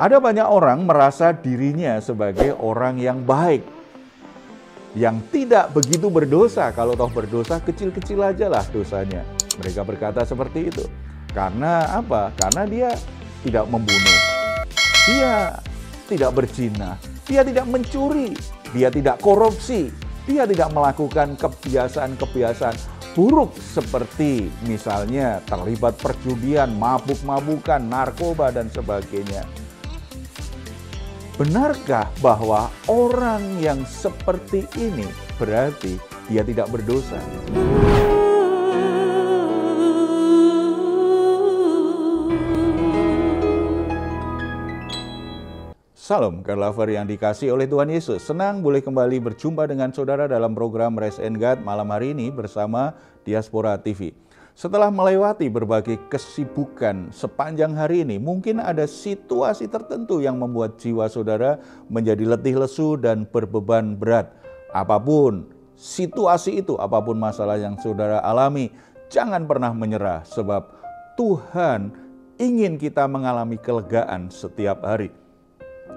Ada banyak orang merasa dirinya sebagai orang yang baik, yang tidak begitu berdosa. Kalau toh berdosa, kecil-kecil aja lah dosanya. Mereka berkata seperti itu. Karena apa? Karena dia tidak membunuh, dia tidak berzina, dia tidak mencuri, dia tidak korupsi, dia tidak melakukan kebiasaan-kebiasaan buruk seperti misalnya terlibat perjudian, mabuk-mabukan, narkoba, dan sebagainya. Benarkah bahwa orang yang seperti ini berarti dia tidak berdosa? Salam, God Lover yang dikasihi oleh Tuhan Yesus. Senang boleh kembali berjumpa dengan saudara dalam program Rest and God malam hari ini bersama Diaspora TV. Setelah melewati berbagai kesibukan sepanjang hari ini, mungkin ada situasi tertentu yang membuat jiwa saudara menjadi letih lesu dan berbeban berat. Apapun situasi itu, apapun masalah yang saudara alami, jangan pernah menyerah sebab Tuhan ingin kita mengalami kelegaan setiap hari.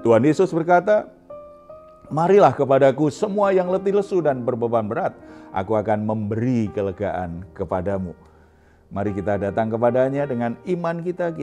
Tuhan Yesus berkata, "Marilah kepadaku semua yang letih lesu dan berbeban berat, aku akan memberi kelegaan kepadamu." Mari kita datang kepadanya dengan iman kita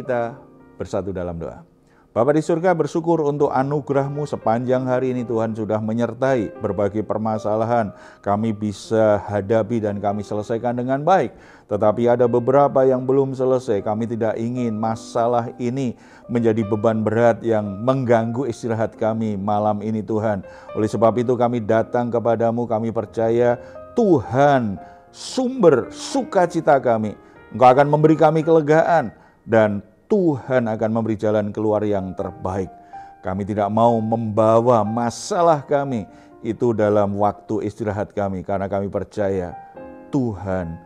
bersatu dalam doa. Bapa di surga, bersyukur untuk anugerah-Mu sepanjang hari ini. Tuhan sudah menyertai berbagai permasalahan kami bisa hadapi dan kami selesaikan dengan baik. Tetapi ada beberapa yang belum selesai. Kami tidak ingin masalah ini menjadi beban berat yang mengganggu istirahat kami malam ini Tuhan. Oleh sebab itu kami datang kepadamu, kami percaya Tuhan sumber sukacita kami. Engkau akan memberi kami kelegaan dan Tuhan akan memberi jalan keluar yang terbaik. Kami tidak mau membawa masalah kami itu dalam waktu istirahat kami, karena kami percaya Tuhan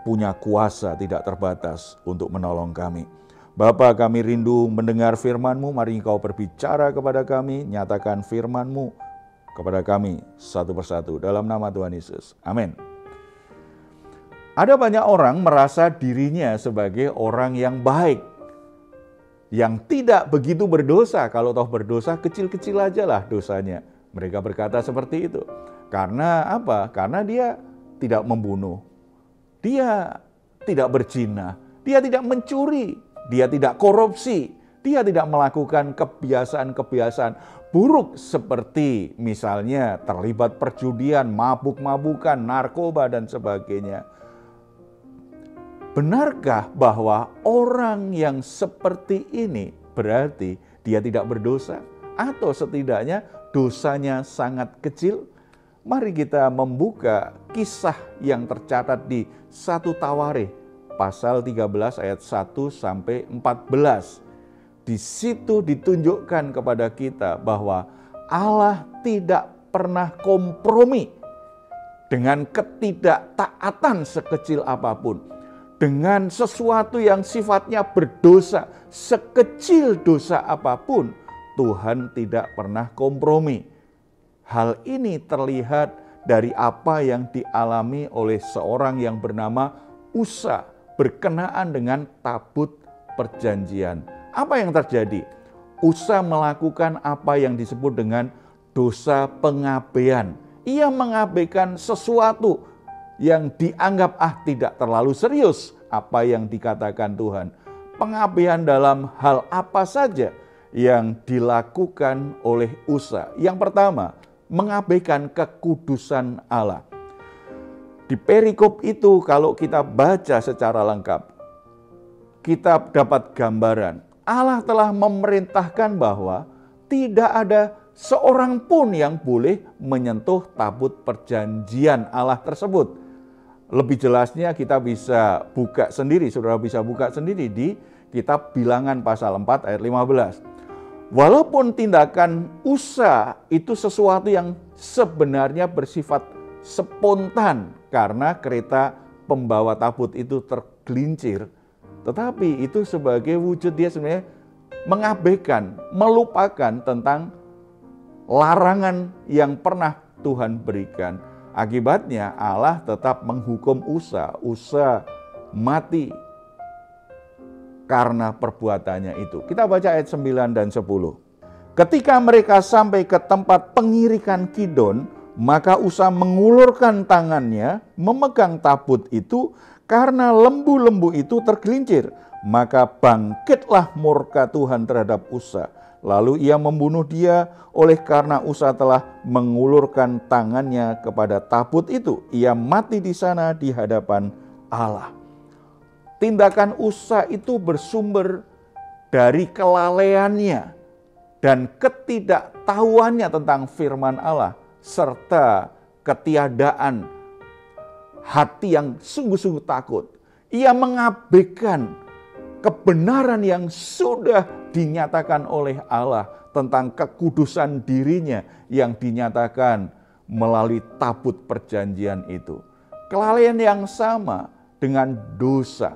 punya kuasa tidak terbatas untuk menolong kami. Bapa, kami rindu mendengar firman-Mu. Mari Engkau berbicara kepada kami, nyatakan firman-Mu kepada kami satu persatu. Dalam nama Tuhan Yesus. Amin. Ada banyak orang merasa dirinya sebagai orang yang baik, yang tidak begitu berdosa. Kalau toh berdosa, kecil-kecil aja lah dosanya. Mereka berkata seperti itu. Karena apa? Karena dia tidak membunuh, dia tidak berzina, dia tidak mencuri, dia tidak korupsi, dia tidak melakukan kebiasaan-kebiasaan buruk seperti misalnya terlibat perjudian, mabuk-mabukan, narkoba, dan sebagainya. Benarkah bahwa orang yang seperti ini berarti dia tidak berdosa? Atau setidaknya dosanya sangat kecil? Mari kita membuka kisah yang tercatat di 1 Tawarikh pasal 13 ayat 1 sampai 14. Di situ ditunjukkan kepada kita bahwa Allah tidak pernah kompromi dengan ketidaktaatan sekecil apapun. Dengan sesuatu yang sifatnya berdosa, sekecil dosa apapun, Tuhan tidak pernah kompromi. Hal ini terlihat dari apa yang dialami oleh seorang yang bernama Usa berkenaan dengan tabut perjanjian. Apa yang terjadi? Usa melakukan apa yang disebut dengan dosa pengabaian. Ia mengabaikan sesuatu yang dianggap tidak terlalu serius apa yang dikatakan Tuhan. Pengabaian dalam hal apa saja yang dilakukan oleh Usa? Yang pertama, mengabaikan kekudusan Allah. Di perikop itu kalau kita baca secara lengkap, kita dapat gambaran Allah telah memerintahkan bahwa tidak ada seorang pun yang boleh menyentuh tabut perjanjian Allah tersebut. Lebih jelasnya kita bisa buka sendiri, saudara bisa buka sendiri di kitab Bilangan pasal 4 ayat 15. Walaupun tindakan Usa itu sesuatu yang sebenarnya bersifat spontan karena kereta pembawa tabut itu tergelincir, tetapi itu sebagai wujud dia sebenarnya mengabaikan, melupakan tentang larangan yang pernah Tuhan berikan. Akibatnya Allah tetap menghukum Usa. Usa mati karena perbuatannya itu. Kita baca ayat 9 dan 10. Ketika mereka sampai ke tempat pengirikan Kidon, maka Usa mengulurkan tangannya, memegang tabut itu, karena lembu-lembu itu tergelincir. Maka bangkitlah murka Tuhan terhadap Usa. Lalu ia membunuh dia oleh karena Usa telah mengulurkan tangannya kepada tabut itu. Ia mati di sana di hadapan Allah. Tindakan Usa itu bersumber dari kelalaiannya dan ketidaktahuannya tentang firman Allah, serta ketiadaan hati yang sungguh-sungguh takut. Ia mengabaikan kebenaran yang sudah dinyatakan oleh Allah tentang kekudusan dirinya yang dinyatakan melalui tabut perjanjian itu. Kelalaian yang sama dengan dosa,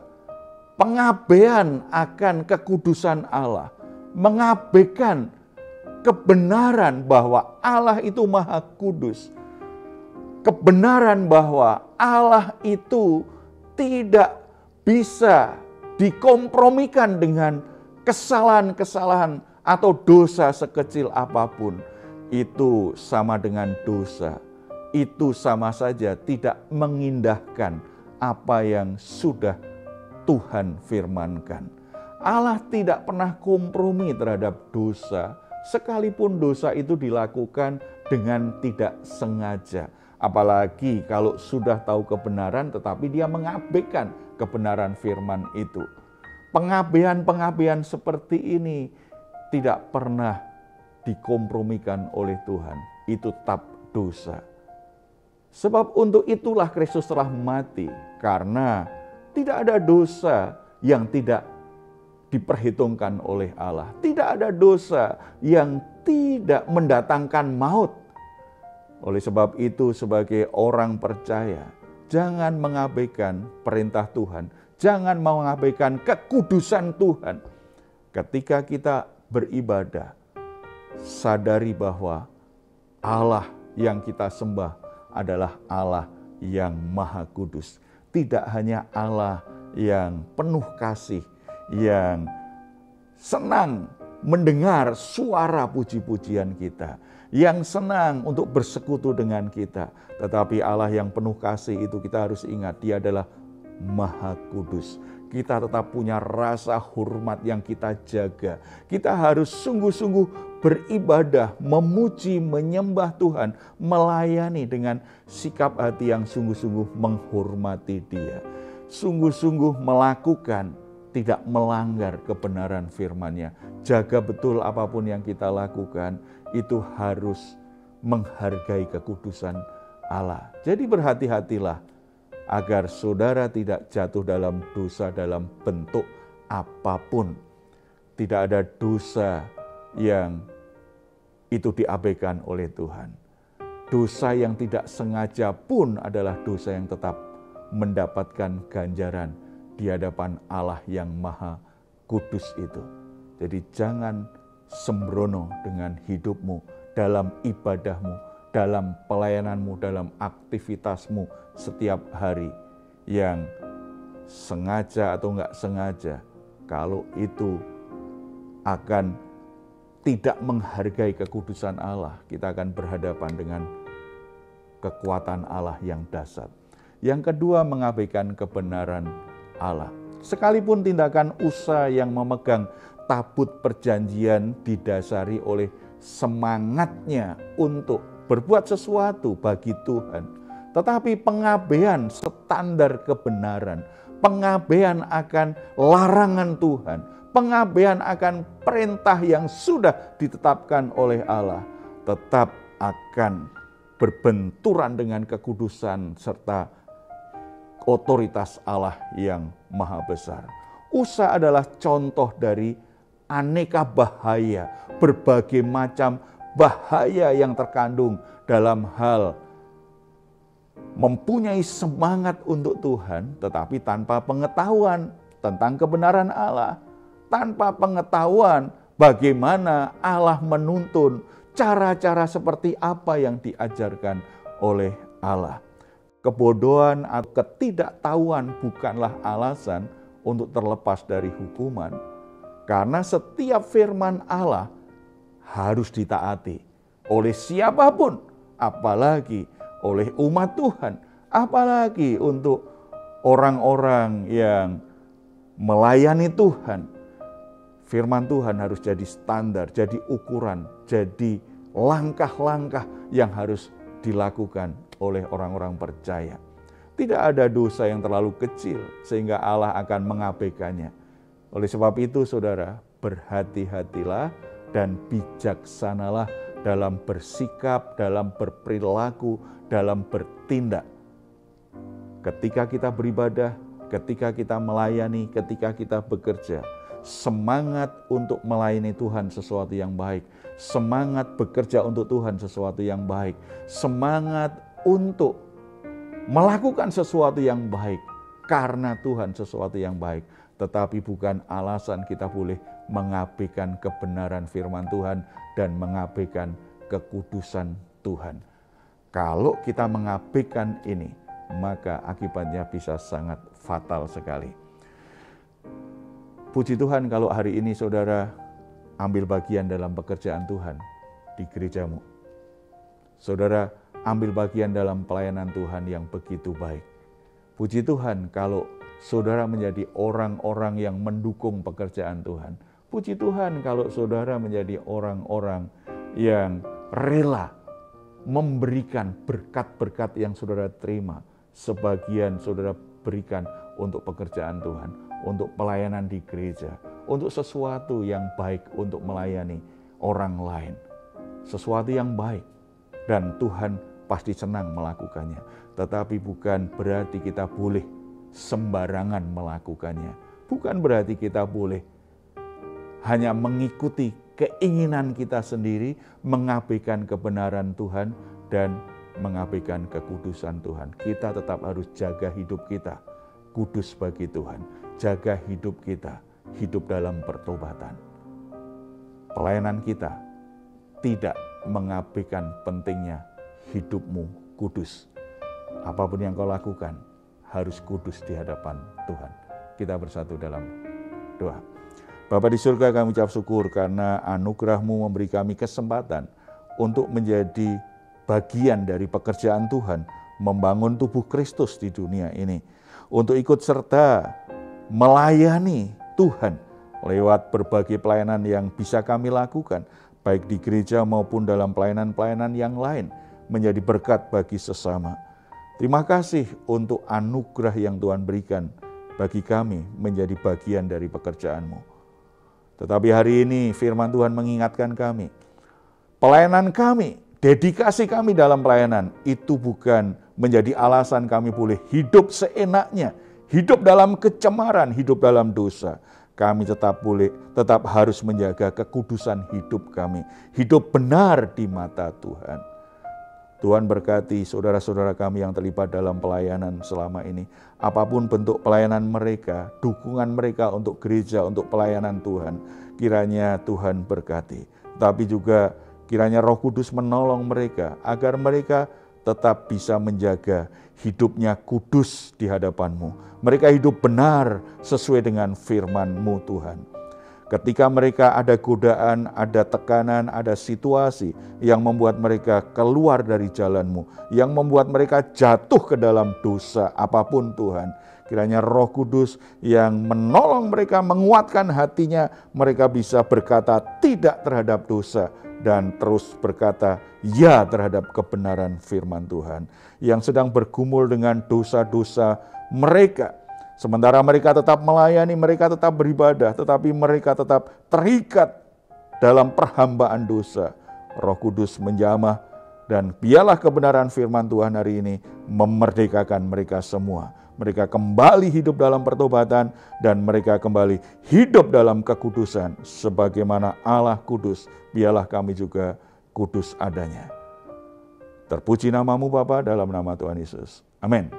pengabaian akan kekudusan Allah, mengabaikan kebenaran bahwa Allah itu Maha Kudus, kebenaran bahwa Allah itu tidak bisa dikompromikan dengan kesalahan-kesalahan atau dosa sekecil apapun. Itu sama dengan dosa. Itu sama saja tidak mengindahkan apa yang sudah Tuhan firmankan. Allah tidak pernah kompromi terhadap dosa, sekalipun dosa itu dilakukan dengan tidak sengaja. Apalagi kalau sudah tahu kebenaran tetapi dia mengabaikan kebenaran firman itu. Pengabaian-pengabaian seperti ini tidak pernah dikompromikan oleh Tuhan. Itu tetap dosa. Sebab untuk itulah Kristus telah mati, karena tidak ada dosa yang tidak diperhitungkan oleh Allah. Tidak ada dosa yang tidak mendatangkan maut. Oleh sebab itu, sebagai orang percaya, jangan mengabaikan perintah Tuhan. Jangan mengabaikan kekudusan Tuhan. Ketika kita beribadah, sadari bahwa Allah yang kita sembah adalah Allah yang Maha Kudus. Tidak hanya Allah yang penuh kasih, yang senang mendengar suara puji-pujian kita, yang senang untuk bersekutu dengan kita. Tetapi Allah yang penuh kasih itu kita harus ingat, Dia adalah Maha Kudus. Kita tetap punya rasa hormat yang kita jaga. Kita harus sungguh-sungguh beribadah, memuji, menyembah Tuhan, melayani dengan sikap hati yang sungguh-sungguh menghormati Dia. Sungguh-sungguh melakukan, tidak melanggar kebenaran firman-Nya. Jaga betul apapun yang kita lakukan, itu harus menghargai kekudusan Allah. Jadi berhati-hatilah agar saudara tidak jatuh dalam dosa dalam bentuk apapun. Tidak ada dosa yang itu diabaikan oleh Tuhan. Dosa yang tidak sengaja pun adalah dosa yang tetap mendapatkan ganjaran di hadapan Allah yang Maha Kudus itu. Jadi jangan sembrono dengan hidupmu, dalam ibadahmu, dalam pelayananmu, dalam aktivitasmu setiap hari, yang sengaja atau enggak sengaja, kalau itu akan tidak menghargai kekudusan Allah, kita akan berhadapan dengan kekuatan Allah yang dahsyat. Yang kedua, mengabaikan kebenaran Allah. Sekalipun tindakan Usa yang memegang tabut perjanjian didasari oleh semangatnya untuk berbuat sesuatu bagi Tuhan, tetapi pengabaian standar kebenaran, pengabaian akan larangan Tuhan, pengabaian akan perintah yang sudah ditetapkan oleh Allah, tetap akan berbenturan dengan kekudusan serta otoritas Allah yang maha besar. Usa adalah contoh dari aneka bahaya, berbagai macam bahaya yang terkandung dalam hal mempunyai semangat untuk Tuhan, tetapi tanpa pengetahuan tentang kebenaran Allah, tanpa pengetahuan bagaimana Allah menuntun, cara-cara seperti apa yang diajarkan oleh Allah. Kebodohan atau ketidaktahuan bukanlah alasan untuk terlepas dari hukuman. Karena setiap firman Allah harus ditaati oleh siapapun, apalagi oleh umat Tuhan, apalagi untuk orang-orang yang melayani Tuhan. Firman Tuhan harus jadi standar, jadi ukuran, jadi langkah-langkah yang harus dilakukan oleh orang-orang percaya. Tidak ada dosa yang terlalu kecil sehingga Allah akan mengabaikannya. Oleh sebab itu, saudara, berhati-hatilah dan bijaksanalah dalam bersikap, dalam berperilaku, dalam bertindak. Ketika kita beribadah, ketika kita melayani, ketika kita bekerja, semangat untuk melayani Tuhan sesuatu yang baik, semangat bekerja untuk Tuhan sesuatu yang baik, semangat untuk melakukan sesuatu yang baik karena Tuhan sesuatu yang baik. Tetapi bukan alasan kita boleh mengabaikan kebenaran firman Tuhan dan mengabaikan kekudusan Tuhan. Kalau kita mengabaikan ini, maka akibatnya bisa sangat fatal sekali. Puji Tuhan kalau hari ini saudara ambil bagian dalam pekerjaan Tuhan di gerejamu. Saudara ambil bagian dalam pelayanan Tuhan yang begitu baik. Puji Tuhan kalau saudara menjadi orang-orang yang mendukung pekerjaan Tuhan. Puji Tuhan kalau saudara menjadi orang-orang yang rela memberikan berkat-berkat yang saudara terima. Sebagian saudara berikan untuk pekerjaan Tuhan, untuk pelayanan di gereja, untuk sesuatu yang baik untuk melayani orang lain. Sesuatu yang baik dan Tuhan pasti senang melakukannya. Tetapi bukan berarti kita boleh sembarangan melakukannya. Bukan berarti kita boleh hanya mengikuti keinginan kita sendiri, mengabaikan kebenaran Tuhan dan mengabaikan kekudusan Tuhan. Kita tetap harus jaga hidup kita kudus bagi Tuhan. Jaga hidup kita, hidup dalam pertobatan. Pelayanan kita tidak mengabaikan pentingnya hidupmu kudus. Apapun yang kau lakukan, harus kudus di hadapan Tuhan. Kita bersatu dalam doa. Bapa di surga, kami ucap syukur karena anugerah-Mu memberi kami kesempatan untuk menjadi bagian dari pekerjaan Tuhan, membangun tubuh Kristus di dunia ini, untuk ikut serta melayani Tuhan lewat berbagai pelayanan yang bisa kami lakukan, baik di gereja maupun dalam pelayanan-pelayanan yang lain, menjadi berkat bagi sesama. Terima kasih untuk anugerah yang Tuhan berikan bagi kami menjadi bagian dari pekerjaan-Mu. Tetapi hari ini firman Tuhan mengingatkan kami, pelayanan kami, dedikasi kami dalam pelayanan itu bukan menjadi alasan kami boleh hidup seenaknya, hidup dalam kecemaran, hidup dalam dosa. Kami tetap harus menjaga kekudusan hidup kami, hidup benar di mata Tuhan. Tuhan berkati saudara-saudara kami yang terlibat dalam pelayanan selama ini. Apapun bentuk pelayanan mereka, dukungan mereka untuk gereja, untuk pelayanan Tuhan, kiranya Tuhan berkati. Tapi juga kiranya Roh Kudus menolong mereka agar mereka tetap bisa menjaga hidupnya kudus di hadapan-Mu. Mereka hidup benar sesuai dengan firman-Mu Tuhan. Ketika mereka ada godaan, ada tekanan, ada situasi yang membuat mereka keluar dari jalan-Mu, yang membuat mereka jatuh ke dalam dosa apapun Tuhan, kiranya Roh Kudus yang menolong mereka, menguatkan hatinya, mereka bisa berkata tidak terhadap dosa dan terus berkata ya terhadap kebenaran firman Tuhan. Yang sedang bergumul dengan dosa-dosa mereka, sementara mereka tetap melayani, mereka tetap beribadah, tetapi mereka tetap terikat dalam perhambaan dosa. Roh Kudus menjamah dan biarlah kebenaran firman Tuhan hari ini memerdekakan mereka semua. Mereka kembali hidup dalam pertobatan dan mereka kembali hidup dalam kekudusan. Sebagaimana Allah kudus, biarlah kami juga kudus adanya. Terpuji nama-Mu Bapa, dalam nama Tuhan Yesus. Amin.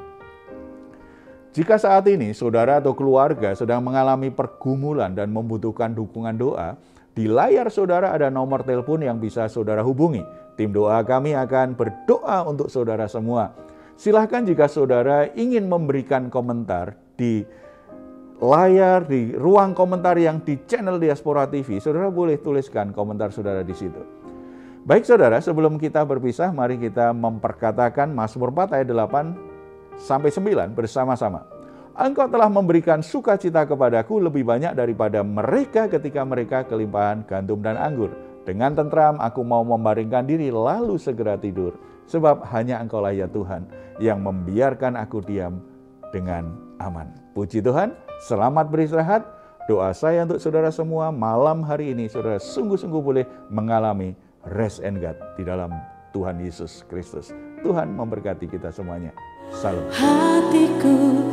Jika saat ini saudara atau keluarga sedang mengalami pergumulan dan membutuhkan dukungan doa, di layar saudara ada nomor telepon yang bisa saudara hubungi. Tim doa kami akan berdoa untuk saudara semua. Silahkan jika saudara ingin memberikan komentar di layar, di ruang komentar yang di channel Diaspora TV, saudara boleh tuliskan komentar saudara di situ. Baik saudara, sebelum kita berpisah, mari kita memperkatakan Mazmur 4 ayat 8-9 bersama-sama. Engkau telah memberikan sukacita kepadaku lebih banyak daripada mereka ketika mereka kelimpahan gandum dan anggur. Dengan tentram aku mau membaringkan diri lalu segera tidur. Sebab hanya Engkaulah ya Tuhan yang membiarkan aku diam dengan aman. Puji Tuhan, selamat beristirahat. Doa saya untuk saudara semua malam hari ini, saudara sungguh-sungguh boleh mengalami rest and God di dalam Tuhan Yesus Kristus. Tuhan memberkati kita semuanya. Salam. Hatiku